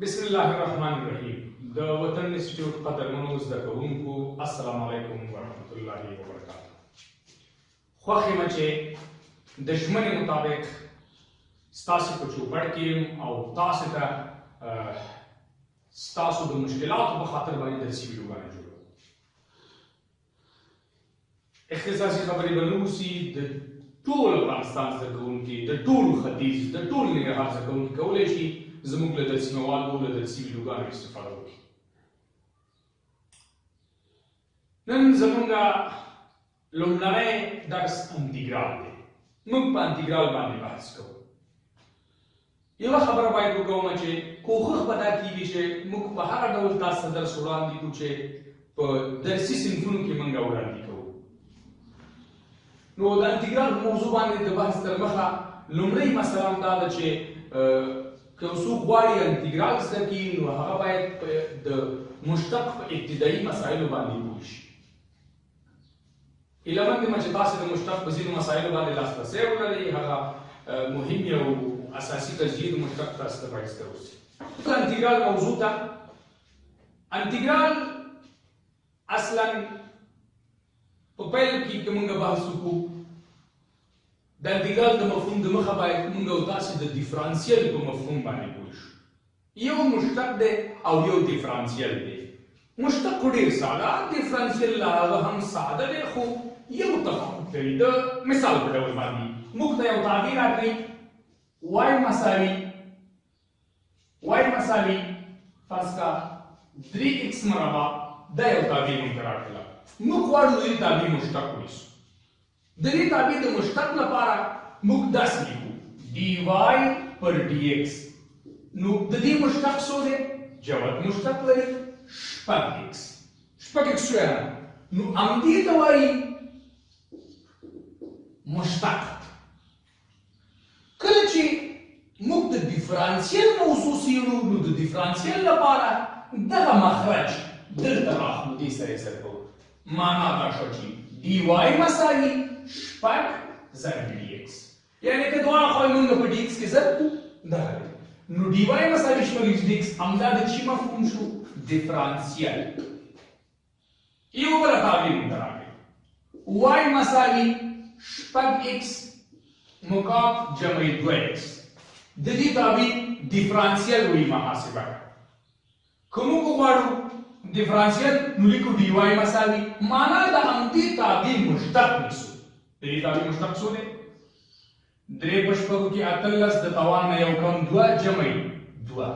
بسم الله الرحمن الرحیم د وطن انسټیټیوټ قدرمنو زده کوونکو السلام علیکم ورحمت الله وبرکاته. خوښ یم چې د ژمنې مطابق ستاسو په چوپړ کې یم او تاسو ته ستاسو د مشکلاتو په خاطر باندې درسي ویډیوګانې جوړوم. اختصاصي خبرې به نه اوسي، د ټول افغانستان زده کوونکي، د ټول ختیځ، د ټول ننګرهار زده کوونکي کولی شي زموږ له درسي موادو له درسي ویډیوګانو استفاده وکړي. نن زموږ لومړنی درس انتګرال دی. موږ په انتګرال باندې بحث کوو. یوه خبره باید وکړم چې کوښښ به دا کېږي چې موږ په هغه ډول تاسو ته درس وړاندې کړو چې په درسي صنفونو کې موږ وړاندې کوو. نو د انتګرال موضوع باندې د بحث تر مخه لومړۍ مسله هم دا ده چې که یو څوک غواړي انتګرال زده کړي نو هغه باید د مشتق په ابتدایي مسایلو باندې پوه شي. هیله مند یم چې تاسو د مشتق په ځینو مسایلو باندې لاسرسی ولرئ. هغه مهم او اساسي قضیې د مشتق تاسو ته باید زده اوسي. انتګرال موضوع ته انتګرال اصلا په پیل کې که موږ بحث وکړو د انتګرال د مفهوم د مخه باید موږ او تاسو د ډیفرانسیل په مفهوم باندې پوه شو. یو مشتق دی او یو ډیفرانسیل دی. مشتق خو ډېر ساده، ډیفرانسیل لا هغه هم ساده دی خو یو تفاوت لري. د مثال په ډول باندې موږ ته یو تعبیر راکړئ وای مساوي فرض کا 3x مربع دا یو تعبیر موږ ته راکړله. موږ غواړو د دې تعبیر مشتق ونیسو. د دې تعبیر د مشتق لپاره موږ داسې لیکو dy پر dx. نو د دې مشتق څو دی؟ جوت مشتق لري 6x. 6x څو یاره؟ نو همدې ته وایي مشتق. کله چې موږ د ډیفرانسیل موضوع څېړو نو د ډیفرانسیل لپاره دغه مخرج دلته راخلو، دې سره یې سره کوو. معنا دا شوه چې dy مساوي 6 ضرب dx. یعنی که دواړه خواوې موږ په dx کې ضرب کړو دغه دی. نو dy مساوي 6 dx همدا د چی مفهوم شو؟ ډیفرانسیل. یو بله تعبیر موږ ته راغی y مساوي 6x مکعب جمع 2x. د دې تعبیر ډیفرانسیل وایي محاسبه. که موږ وغواړو ډیفرانسیل نو لیکو dy مساوي معنا د همدې تعبیر مشتق نیسو. د دې تعبیر مشتق څو دی؟ 3 په شپږو کې 18 د توان نه یو کم 2 جمع 2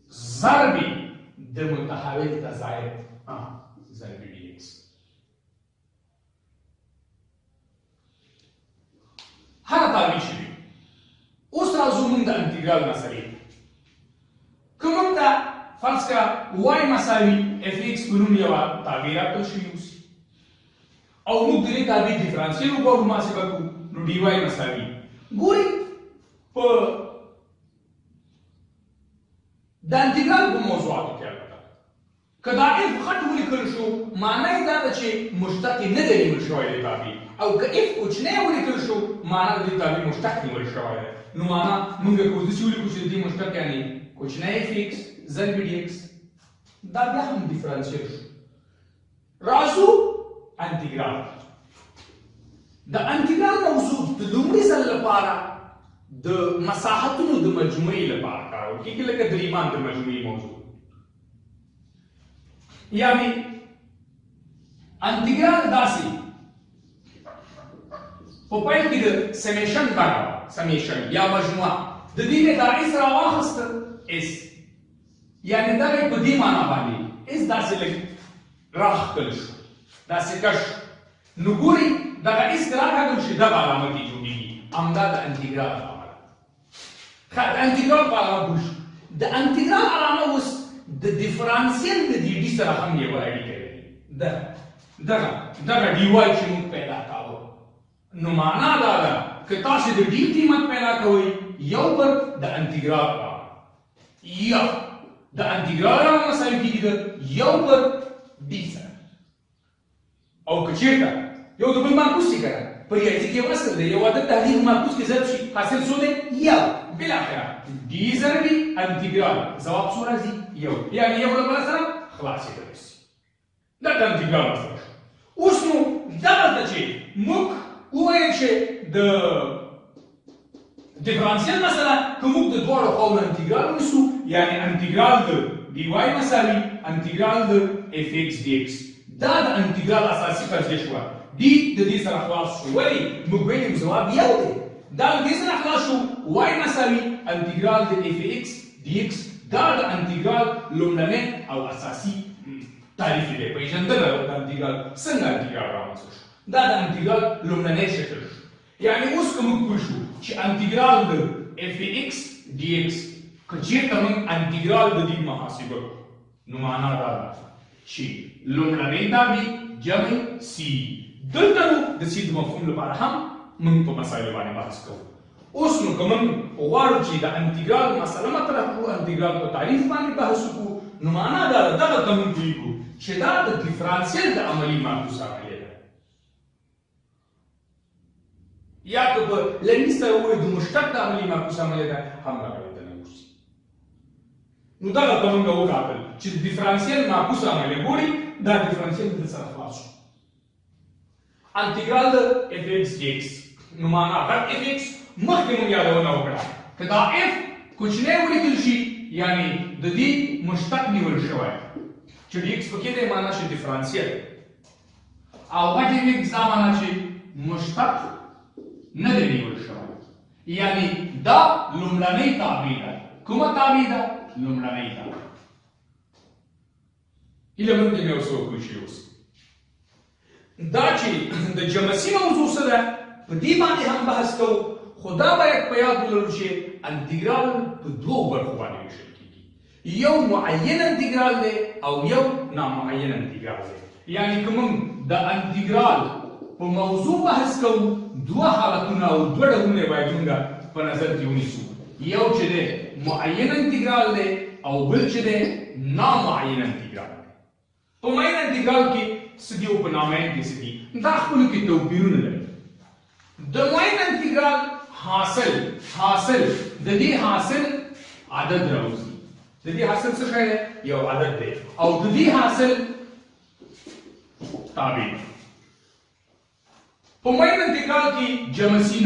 ضرب د متحول تزاید ضرب dx. هغه تعبیر شوي. اوس راځو موږ د انتګرال مسلې. که موږ ته فرض کا y مساوي fx په نوم یوه تعبیر راکړل شوي اوسي او موږ د دې تعبیر ډیفرانسیل وغواړو محاسبه کړو نو dy مساوي ګورئ په د انتګرال په موضوعاتو کې البته که دا f خټ ولیکل شو معنا یې دا ده چې مشتق یې نه دی نیول شوی دی تعبیر، او که f کوچنی ولیکل شو معنا د دې تعبیر مشتق نیول شوی دی. نو معنا موږ که داسې ولیکو چې د دې مشتق یعنې کوچنی fx ضرب dx دا بیا هم ډیفرانسیل شو. راځو انتګرال. د انتګرال موضوع د لومړي ځل لپاره د مساحتونو د مجموعې لپاره کارول کېږي لکه دریمان د مجموعې موضوع. یعنې انتګرال داسې په پیل کې د سمیشن بڼه وه، سمیشن یا مجموعه. د دې نه دا اس راواخیسته اس، یعنې دغه په دې معنا باندې اس داسې لږ راښکل شو، داسې کش. نو ګورئ دغه اس که راکاږل شي دغه علامه کې جوړېږي. همدا د انتګرال علامه ده. ښه د انتګرال په علامه پوه شو. د انتګرال علامه اوس د ډیفرانسیل د دې ډي سره هم یوه اړیکه لري. دغه ډي وای چې موږ پیدا کاوه نو معنا دا ده که تاسو د ډي قیمت پیدا کوئ یو پر د انتګرال علامه یا د انتګرال علامه مساوي کېږي د یو پر ډي سره. او که چېرته یو د بل معکوس شي که نه په ریاضي کې یو اصل دی یو عدد تحلیل معکوس کې ضرب شي حاصل څو دی یو بالاخره ډي ضربي انټیګرال ځواب څو راځي یو یعنې یو له بله سره خلاصېدلی شي دا د انټیګرال مسله شو اوس نو دغلته چې موږ وویل چې د ډیفرانسیل مسله که موږ د دواړو خواو انټیګرال ونیسو یعنې انټیګرال د dy مساوي انټیګرال د اف ایکس ډي ایکس دا د انټیګرال اساسي فرضیه شوه ډي د دې سره خلاص شو ولې موږ ویلي ځواب یو دی دا د دې سره خلاص شو y مساوي انټیګرال د اف ایکس ډي ایکس دا د انټیګرال لومړنی او اساسي تعریف دی پیژندنه د انټیګرال څنګه انټیګرال رامنځته شو دا د انټیګرال لومړنی شکل شو یعنې اوس که موږ پوه شو چې انټیګرال د اف ایکس ډي ایکس که چېرته موږ انټیګرال د دې محاسبه کړو نو معنا دا ده چې لومړنی تابع جمع سی دلته نو د سی د مفهوم لپاره هم موږ په مسایلو باندې بحث کوو اوس نو که موږ غواړو چې د انټیګرال مسله مطرح کړو انټیګرال په تعریف باندې بحث وکړو نو معنا دا ده دغلته موږ پوهېږو چې دا د ډیفرانسیل د عملي معکوس عملیه ده یا که په لنډي سره ووایو د مشتق د عملي معکوس عملیه ده همدغه ورته نوځي نو دغلته موږ وکتل چې د ډیفرانسیل معکوس عملیه ګوري دا ډیفرانسیل د سره خلاص شو انټیګرال د اف ایکس ډي ایکس نو معنا غټ اف ایکس مخکې موږ یادونه وکړه که دا اف کوچنی ولیکل شي یعنې د دې مشتق نیول شوی چې ډي ایکس پکې دی معنا چې ډیفرانسیل او غټ اف ایکس دا معنا چې مشتق نه دی نیول شوی یعنې دا لومړنۍ تابع ده کومه تابع ده لومړنۍ تابع هیله من دې مې اوس وکړو چې اوس دا چې د جمسي موضوع څه ده په دې باندې هم بحث کوو خو دا باید په یاد ولرو چې انټیګرال په دوو برخو باندې ویشل کېږي یو معین انټیګرال دی او یو نامعین انټیګرال دی یعنې که موږ د انټیګرال په موضوع بحث کوو دوه حالتونه او دوه ډولونه باید موږ په نظر کې ونیسو یو چې دی معین انټیګرال دی او بل چې دی نامعین انټیګرال دی په معین انټیګرال کې څه دي او په نامعین کې څه دي دا خپلو کې توپیرونه لري د معین انټیګرال حاصل د دې حاصل عدد راوځي د دې حاصل څه شی دی یو عدد دی او د دې حاصل تابع په معین انټیګرال کې جمسي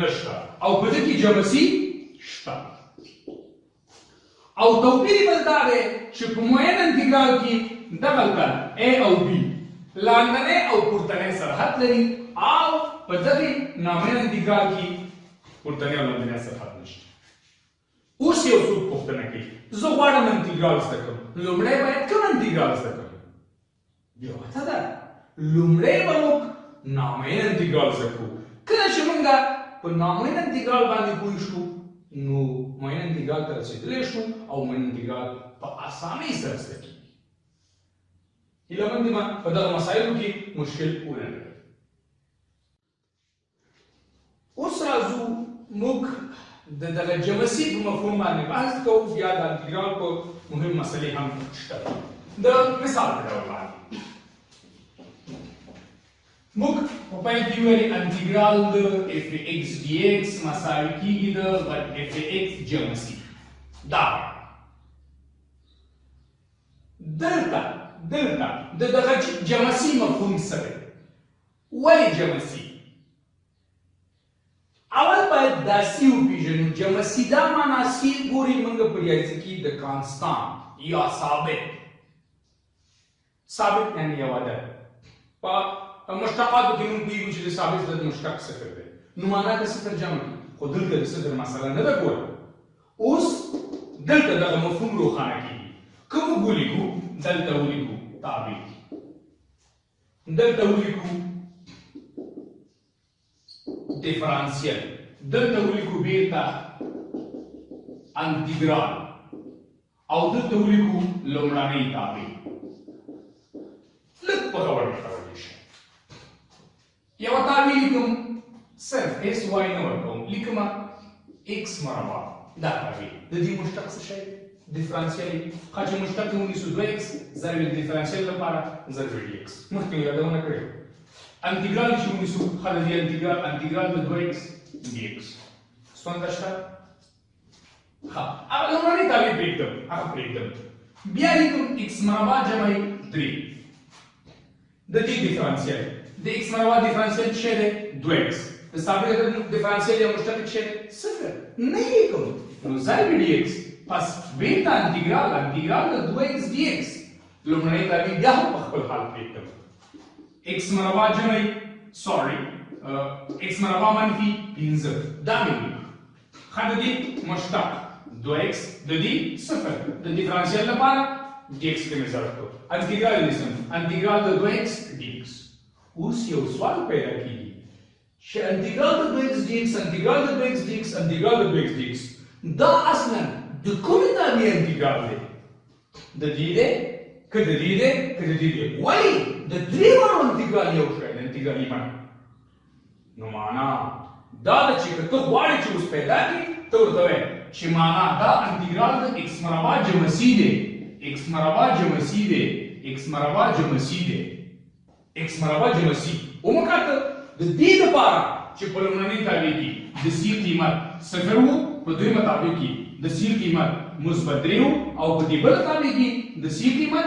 نشته او په دې کې جمسي شته او توپیر بل دا دی چې په معین انټیګرال کې دغلته A او B لاندنی او پورتنی سرحد لري او په دغې نامعین انټیګرال کې پورتنی او لاندنی سرحد نشته اوس یو څوک پوښتنه کوي زه غواړم انټیګرال زده کړم لومړی باید کوم انټیګرال زده کړم جواب ده لومړی به موږ نامعین انټیګرال زده کړو کله چې موږ په نامعین انټیګرال باندې پوه شو نو معین انټیګرال ته رسېدلی شو او معین انټیګرال په اسانۍ سره زده کېږي هیله مند یم په دغه مسایلو کې مشکل ونه لري اوس راځو موږ د دغه جمسي په مفهوم باندې بحث کوو بیا د انټیګرال په مهم مسلې هم شته د مثال په ډول باندې موږ په پیل کې ویلي انټیګرال د اف ایکس ډي ایکس مساوي کېږي د اف ایکس جمسي دا دلته د دغه جمسي مفهوم څه دی ولې جمسي اول باید داسې وپېژنو جمسي دا معنا سی ګورئ موږ په ریاضي کې د کانستانت یا ثابت یعنې یو عدد په مشتقاتو کې موږ پوهېږو چې د ثابت ضد مشتق صفر دی نو معنا که صفر جمع کړي خو دلته د صفر مسله نه ده ګوره اوس دلته دغه مفهوم روښانه کېږي که موږ ولیکو دلته ولیکو تابع دلته ولیکو ډیفرانسیل دلته ولیکو بیرته انټیګرال او دلته ولیکو لومړنۍ تابع لږ په غور وکړئ شي یوه تابع لیکم صرف اس واي نه ورکوم لیکمه x مربع دا تابع د دې مشتق څه شی ديفرنسيال حاجه مشتق ونسو 2x ضرب الديفرنسيال لپاره ضرب dx مخکې یادونه کړې انټیګرال چې ونسو خاله دی انټیګرال د 2x dx څنګه شته ها هغه لومړنی تعریف پرېږدم بیا لیکم x مربع جمع 3 د دې ډیفرنسیال د x مربع ډیفرنسیال څه دی 2x د ثابت ډیفرنسیال یا مشترک څه دی 0 نه لیکم نو ضرب dx پس بیرته انټیګرال د 2x dx لومړنی تعریف بیا هم په خپل حال پرېږدم x مربع جمع x مربع منفي 15 دا مې خاله دې مشتق 2x د دې 0 د ډیفرنسیال لپاره dx کې مې ضرب کړو انټیګرال د 2x dx اوس یو سوال پیدا کیږي چې انټیګرال د 2x dx دا اصلا د کومې تابع انټیګرال دی د دې دی که د دې دی ولی د درې وړو انټیګرال یو شی دی انټیګرال یې نو معنا دا د چې ته غواړې چې اوس پیدا کړې ته ورته وایې چې معنا دا انټیګرال د x مربع جمع c دی x مربع جمع c ومکاته د دې لپاره چې په لومړنۍ تابع کې د c قیمت 0 وو په دویمه تابع کې د c قیمت مثبت 3 وو او په دې بله تابع کې د c قیمت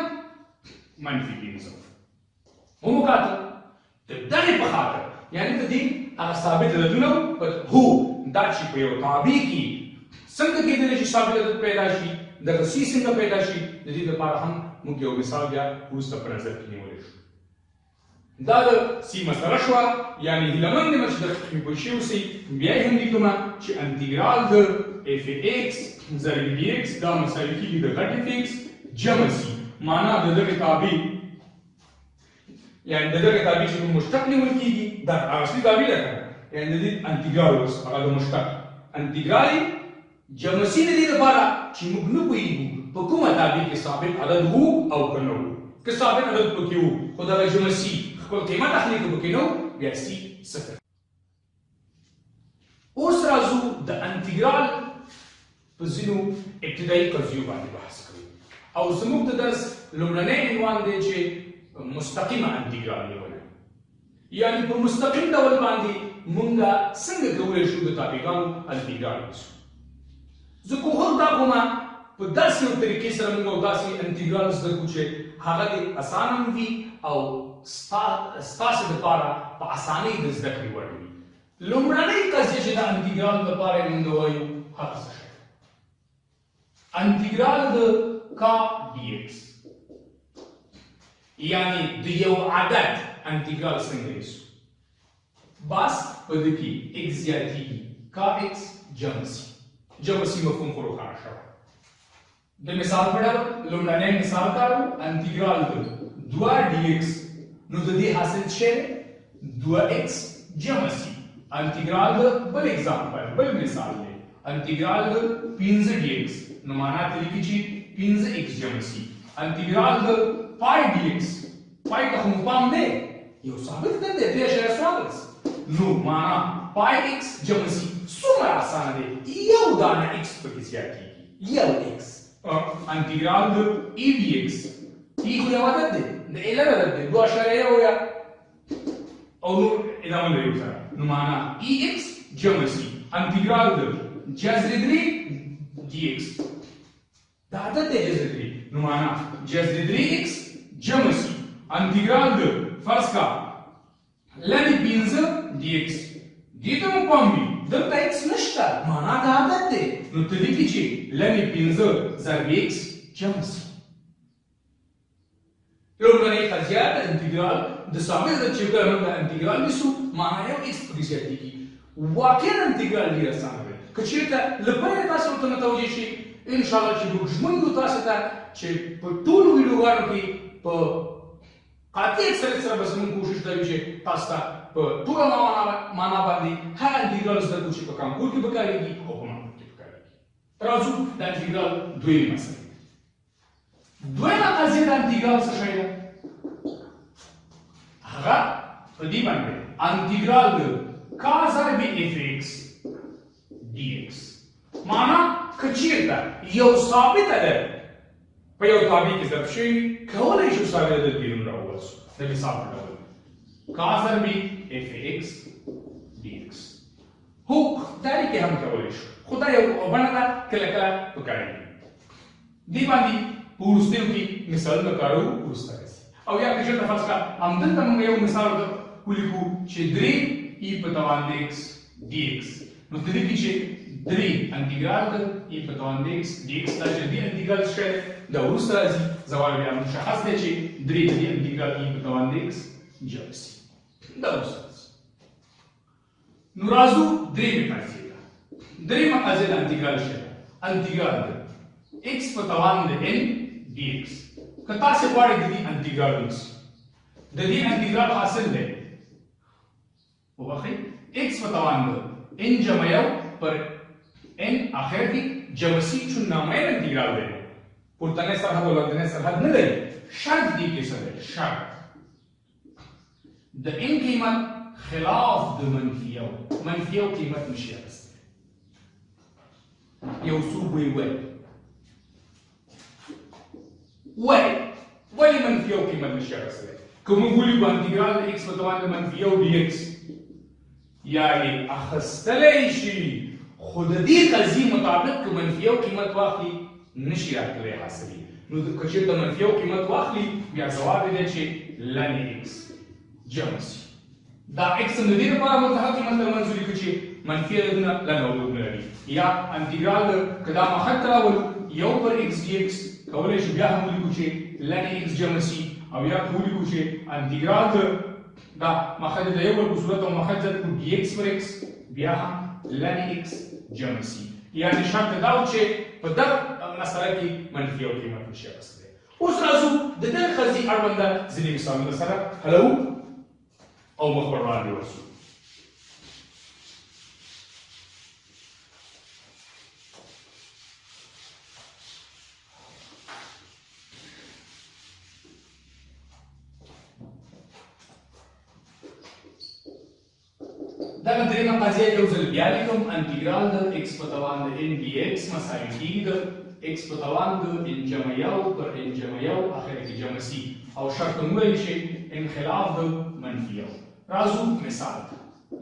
منفي 15 ومکاته د دغې په خاطر یعنې د دې هغه ثابت عددونه هو دا چې په یو تابع کې څنګه کېدلی شي ثابت عدد پیدا شي دغه c څنګه پیدا شي د دې لپاره هم موږ یو مثال بیا وروسته په نظر کې نیولی شو دا د c مسله شوه یعنې هیله مند یم چې دقیق مې پوه شوي اوسئ بیا یې هم لیکمه چې انټیګرال د f x ضرب dx دا مساوي کېږي د غټ f x جمع c معنا د دغې تابع یعنې د دغې تابع چې کوم مشتق نیول کېږي دا اصلي تابع ده که یعنې د دې انټیګرال اوس هغه د مشتق انټیګرال جمع c د دې لپاره چې موږ نه پوهېږو په کومه تابع کې ثابت عدد وو او که نه وو که ثابت عدد پکې وو خو دغه جمع c خپل قیمت اخلي که پکې نه وو بیا c 0 اوس راځو د انټیګرال په ځینو ابتدایي قضیو باندې بحث کوو او زموږ د درس لومړنی عنوان دی چې مستقیمه انټیګرال نیونه یعنې په مستقیم ډول باندې موږ څنګه کولی شو د تابعګانو انټیګرال ونیسو زه کوښښ دا کوم په داسې یو طریقې سره موږ او داسې انټیګرال زده کړو چې هغه دې اسانه هم وي او ستاسې دپاره په اسانۍ د زده کړې وړ وي لومړنۍ قضیه چې د انټیګرال لپاره یې موږ وایو هغه څه شی انټیګرال د کا dx یعنی د یو عدد انټیګرال څنګه نیسو بس په دې کې x زیاتېږي کا x جمع c مفهوم خو روښانه شوی د مثال په ډول لومړنی مثال کارو انټیګرال د 2 dx نو د دې حاصل څه دی 2x جمع c انټیګرال د بل اگزامپل بل مثال دی انټیګرال د 15 dx نو معنا ته لیکي چې 15x جمع c انټیګرال د پای dx پای ته خو پام دی یو ثابت عدد دی 3.14 نو معنا پای x جمع c څومره اسانه دی یو دانه x پکې زیاتېږي یو x انټیګرال د e dx e خو یو عدد دی د علم عدد دی 2.1 یا او نور ادامه لري ورسره نو معنا ex جمع c انټیګرال د جذر 3 dx دا عدد دی جذر 3 نو معنا جذر 3x جمع c انټیګرال د فرض کا لنی 15 dx دې ته مو پام وي دلته x نشته معنا دا عدد دی نو ته لیکي چې لنی 15 ضرب x جمع c لومړنۍ قضیه د انټیګرال د ثابت عدد چې کله موږ انټیګرال نیسو معنا یو x پکې زیاتېږي واقعا انټیګرال ډېر اسانه دی که چېرته له پیله تاسو ورته متوجه شئ انشاءالله چې موږ ژمن یو تاسو ته چې په ټولو ویډیوګانو کې په قاطع سره به زموږ کوشش دا وي چې تاسو ته په ټوله معنا باندې هغه انټیګرال زده کړو چې په کانکور کې به کارېږي او په مامور کې به کارېږي راځو د انټیګرال دویمې مسلې دویمه قضیه د انټیګرال څه شی ده هغه په دې باندې انټیګرال د کا ضرب اف ایکس ډي ایکس معنا که چېرته یو ثابته ده په یو تابع کې ضرب شوي کولی شو ثابته ده بیرون راوباسو د مثال په ډول کا ضرب اف ایکس ډي ایکس هو دا لیکې هم کولی شو خو دا یو بڼه ده کله کله پکارېږي دې باندې په وروستیو کې مثالونه کاروو وروسته راځي او یا که چېرته فرض کړه همدلته موږ یو مثال ولیکو چې 3 ای په توان د ایکس ډي ایکس نو د دې کې چې 3 انټیګرال د ای په توان د ایکس ډي ایکس دا چې دې انټیګرال شوی دا وروسته راځي زوال بیا مشخص دی چې 3 د دې انټیګرال ای په توان د ایکس جمع سي دا وروسته راځي نو راځو درېیمې قاعدې ته درېیمه قاعده د انټیګرال شوی انټیګرال د ایکس په توان د ان ډي ایکس که تاسې غواړئ د دې انټیګرال ولیکئ د دې انټیګرال حاصل دی وبخښئ ایکس په توان د ان جمع یو پر ان اخر کې جمع سی چون نامعین انټیګرال دی پورتنی سرحد او لاندنی سرحد نه لري شرط دې کې څه دی شرط د ان قیمت خلاف د منفي یو قیمت نشي اخیستی یو څوک به یې ولې منفي یو قیمت نشي اخیستی که موږ ولیکو انټیګرال د ایکس په توان د منفي یو ډي ایکس یا یې اخیستلی شي خو د دې قضیې مطابق که منفي یو قیمت واخلي نشي راتللی حاصلي نو که چېرته منفي یو قیمت واخلي بیا ځواب یې دی چې لن ایکس جمع سي دا ایکس هم د دې لپاره متحد قیمت ته منځ ولیکو چې منفي عددونه لن وجود نه لري یا انټیګرال که دا مخک ته راولو یو پر ایکس ډي ایکس کولی شو بیا هم ولیکو چې لن ایکس جمع سي او یا ولیکو چې انټیګرال دا مخک د یو بل په صورت او مخک زد کړو ډي ایکس پر ایکس بیا هم لن ایکس جمع سي یعنې شرط دا و چې په دغه مسله کې منفي یو قیمت نشي اخیستلی اوس راځو د دغه قضیې اړونده ځینې مثالونه سره حلوو او مخ پر وړاندې ورسو دغه درېیمه قضیه یو ځل بیا لیکم انټیګرال د ایکس په توان د ان ډي ایکس مساوي کېږي د ایکس په توان د ان جمع یو پر ان جمع یو اخر کې جمع سي او شرط هم وویل چې انخلاف د منفي یو راځو مثال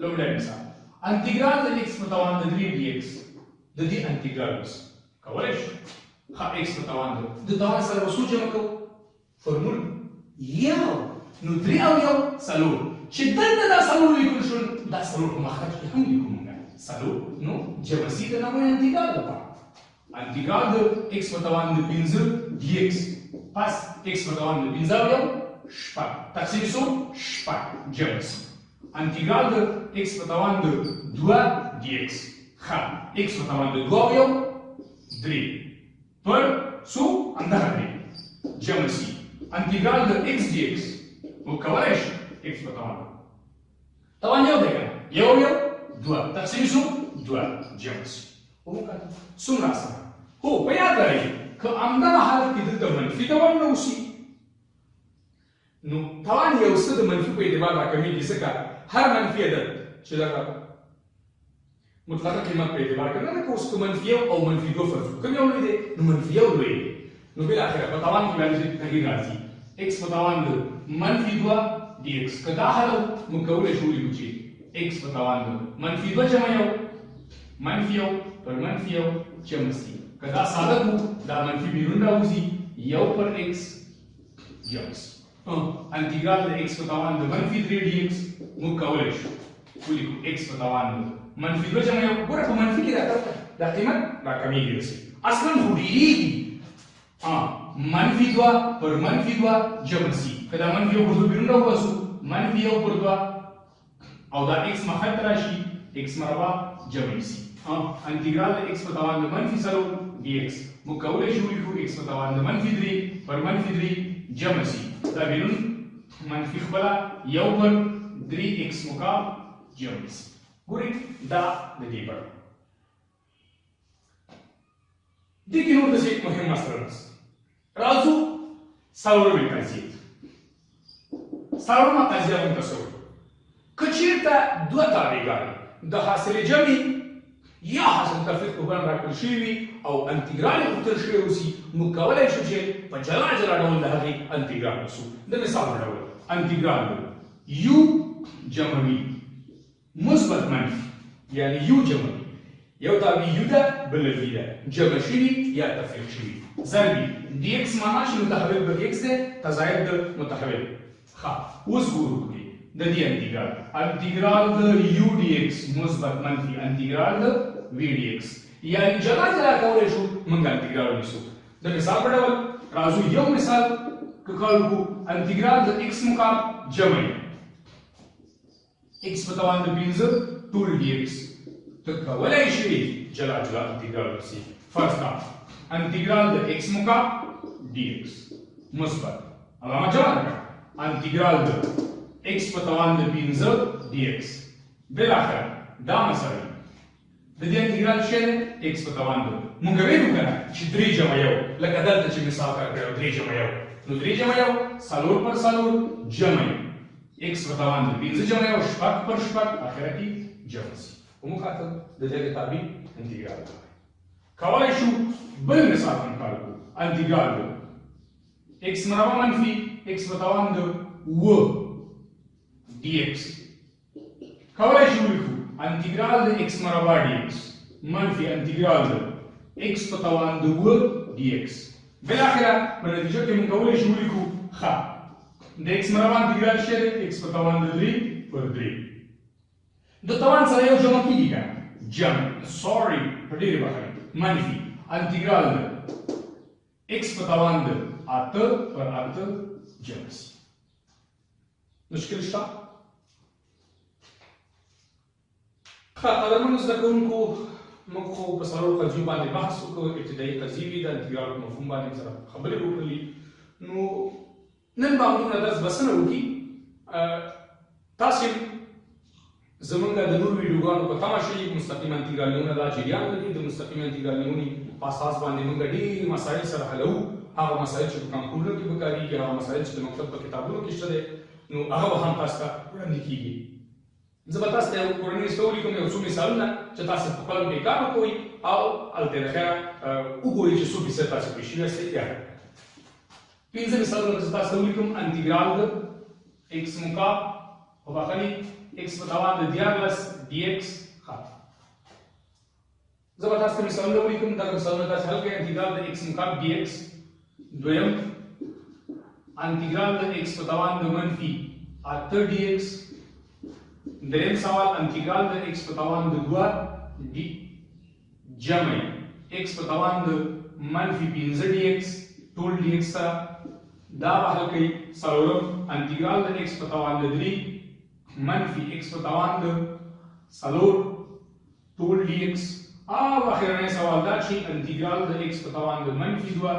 لومړی مثال انټیګرال د ایکس په توان د 3 ډي ایکس د دې انټیګرال کولی شو ښه ایکس په توان د توان سره به څو جمع کوو فورمول یو نو 3 او یو څلور چې دلته دا څلور لیکل شول دا څلور په مخرج کې هم لیکو موږ څلور نو جمع سي د نامه انټیګرال لپاره انټیګرال د ایکس په توان د 5 ډي ایکس پس ایکس په توان د 5 او یو شپږ تقسیم څو شپږ جمع سي انټیګرال د ایکس په توان د 2 ډي ایکس ښه ایکس په توان د 2 او یو 3 پر څو همدغه درې جمع سي انټیګرال د ایکس ډي ایکس موږ کولی شو ایکس په توان یو دی کنه یو دوه تقسیم څو دوه جمع سي وکړه څومره اسانه هو په یاد لرئ که همدغه حالت کې دلته منفي توان نه وشي نو توان یو څه د منفي په اعتبار راکمیږي ځکه هر منفي عدد چې دغه مطلقه قیمت په اعتبار کې نه لکه اوس که منفي یو او منفي دوه فرض کوم یو لوی دی نو منفي یو لوی دی نو بالاخره په توان کې باندې تغییر راځي ایکس په توان د منفي دوه ډي ایکس که دا حل موږ کولی شو ولیکو چې ایکس په توان د منفي دوه جمع یو منفي یو پر منفي یو جمع سي که دا ساده کړو دا منفي بیرون راوځي یو پر ایکس جمع سي انټیګرال د ایکس په توان د منفي 3 ډي ایکس موږ کولی شو ولیکو ایکس په توان د منفي دوه جمع یو ګوره په منفي کې دا قیمت راکمیږي رسي اصلا خو ډېرېږي منفي دوه پر منفي دوه جمع سي که دا منفي یو پر دوه بیرون راوباسو منفي یو پر دوه او دا ایکس مخه ته راشي ایکس مربع جمع سي انټیګرال د ایکس په توان د منفي څلور ډي ایکس موږ کولی شو ولیکو ایکس په توان د منفي 3 پر منفي 3 جمع سي دا بیرون منفي خپله یو پر 3 ایکس مقام جمع سي ګورئ دا د دې بڼه دې کې نور داسې مهم مسله نشته راځو څلورمې قضیې څلورمه قضیه موږ تصور که چېرته دوه تابعګان د حاصل جمع یا حاصل تفریق په بڼه راکړل شوي وي او انټګرال یې غوښتل شوی اوسي موږ کولی شو چې په جلا جلا ډول د هغې انټګرال وسو د مثال په ډول انټګرال د یو جمع وي مثبت منفي یعنې یو جمع وي یو تابع یو ده بله وي ده جمع شوي یا تفریق شوي ضربي ډي ایکس معنا چې متحول به ایکس دی تضاعف د متحول ښه اوس ګورو پکې د دې انټګرال د یو ډي ایکس مثبت منفي انټګرال د وی ډي ایکس یعنې جلا جلا کولی شو موږ انټګرال ونیسو د مثال په ډول راځو یو مثال که کار وکړو انټګرال د ایکس مقام جمع ایکس په توان د 15 ټول ډي ایکس ته کولی شي جلا جلا انټګرال ونیسي فرض کړه انټګرال د ایکس مقام ډي ایکس مثبت علامه جمع کړه انټګرال د ایکس په توان د 15 ډي ایکس بالاخره دا مسله د دې انټګرال څه دی ایکس په توان د موږ ویلو کنه چې 3 جمع یو لکه دلته چې مثال کار کړو 3 جمع یو نو 3 جمع یو څلور پر څلور جمع ایکس په توان د 15 جمع یو شپږ پر شپږ اخره کې جمع شي کوم خاطر د دې تابع انټګرال کولی شو بل مثال هم کار کړو انټګرال د ایکس مربع منفي ایکس په توان د و dx کولی شو ولیکو انټګرال د x مربع dx منفي انټګرال د x په توان د و dx بالاخره په نتیجه کې موږ کولی شو ولیکو ښه د x مربع انټګرال څه دی x په توان د 3 پر 3 د توان سره یو جمع کیږي کنه جمع سوري په ډیره بخښنه منفي انټګرال د x په توان د 8 پر 8 جمع شي مشکل شته قدرمنو زده کوونکو موږ خو په څلورو قضیو باندې بحث وکړو ابتدایي قضیې وې د انټګرال په مفهوم باندې سره خبرې وکړلې نو نن به همدومره درس بسنه وکړي تاسې زمونږ د نورو ویډیوګانو په تمه شئ مستقیم انټګرالونه دا جریان لري د مستقیم انټګرالونې په اساس باندې موږ ډېر مسایل سره حلوو هغه مسایل چې په کمپیوټر کې به کارېږي هغه مسایل چې د مکتب په کتابونو کې شته دی نو هغه به هم تاسو ته وړاندې کېږي زه به تاسو ته یو کورنۍ سټو ولیکم یو څو مثالونه چې تاسو په خپل کې کار وکړئ او هلته د خیره وګورئ چې څو فیصد تاسو پوه شوي یاستئ یا نه پنځه مثالونه زه تاسو ته ولیکم انټګرال د ایکس مقام په بخښنې ایکس په توان د 14 ډي ایکس ښه زه به تاسو ته مثالونه ولیکم دغه مثالونه تاسو حل کړئ انټګرال د ایکس مقام ډي ایکس دویم انټګرال د ایکس په توان د منفي 8 ډي ایکس دریم سوال انټګرال د ایکس په توان د 2 ډي جمع ایکس په توان د منفي 15 ډي ایکس ټول ډي ایکس سره دا به حل کړئ څلورم انټګرال د ایکس په توان د 3 منفي ایکس په توان د څلور ټول ډي ایکس او اخرنی سوال دا چې انټګرال د ایکس په توان د منفي 2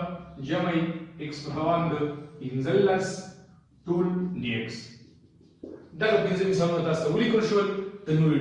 جمع ایکس په توان د 15 ټول ډي ایکس دغه پنځه مثالونه تاسو ته ولیکل شول د نورو